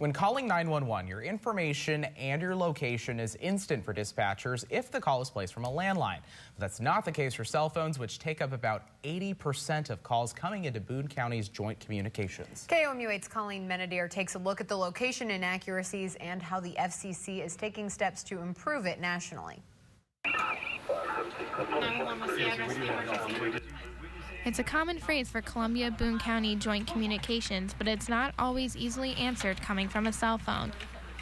When calling 911, your information and your location is instant for dispatchers if the call is placed from a landline. But that's not the case for cell phones, which take up about 80% of calls coming into Boone County's joint communications. KOMU 8's Colleen Menadier takes a look at the location inaccuracies and how the FCC is taking steps to improve it nationally. It's a common phrase for Columbia-Boone County joint communications, but it's not always easily answered coming from a cell phone.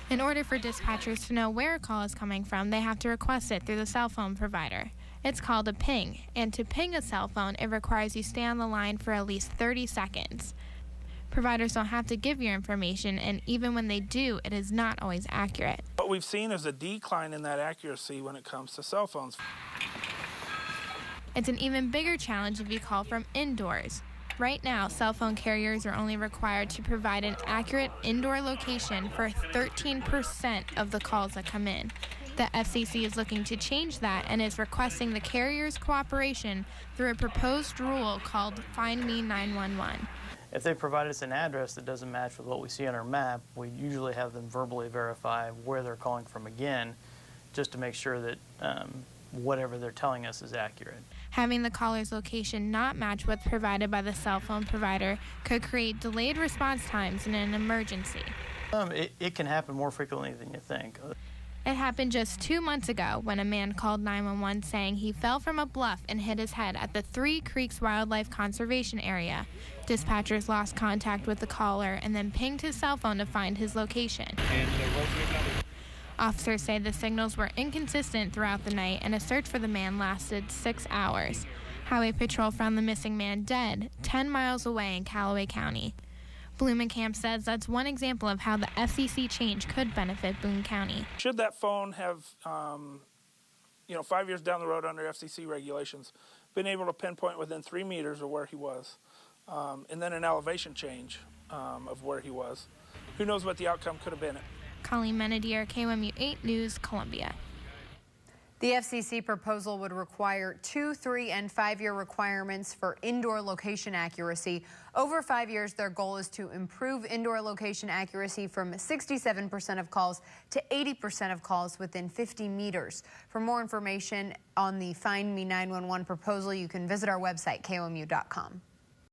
In order for dispatchers to know where a call is coming from, they have to request it through the cell phone provider. It's called a ping, and to ping a cell phone, it requires you stay on the line for at least 30 seconds. Providers don't have to give your information, and even when they do, it is not always accurate. What we've seen is a decline in that accuracy when it comes to cell phones. It's an even bigger challenge if you call from indoors. Right now, cell phone carriers are only required to provide an accurate indoor location for 13% of the calls that come in. The FCC is looking to change that and is requesting the carrier's cooperation through a proposed rule called Find Me 911. If they provide us an address that doesn't match with what we see on our map, we usually have them verbally verify where they're calling from again, just to make sure that whatever they're telling us is accurate. Having the caller's location not match what's provided by the cell phone provider could create delayed response times in an emergency. It can happen more frequently than you think. It happened just 2 months ago when a man called 911 saying he fell from a bluff and hit his head at the Three Creeks Wildlife Conservation Area. Dispatchers lost contact with the caller and then pinged his cell phone to find his location. Officers say the signals were inconsistent throughout the night and a search for the man lasted 6 hours. Highway Patrol found the missing man dead 10 miles away in Callaway County. Blumenkamp says that's one example of how the FCC change could benefit Boone County. Should that phone have, 5 years down the road under FCC regulations, been able to pinpoint within 3 meters of where he was, and then an elevation change of where he was, who knows what the outcome could have been. Colleen Menadier, KOMU 8 News, Columbia. The FCC proposal would require 2-, 3-, and 5-year requirements for indoor location accuracy. Over 5 years, their goal is to improve indoor location accuracy from 67% of calls to 80% of calls within 50 meters. For more information on the Find Me 911 proposal, you can visit our website, KOMU.com.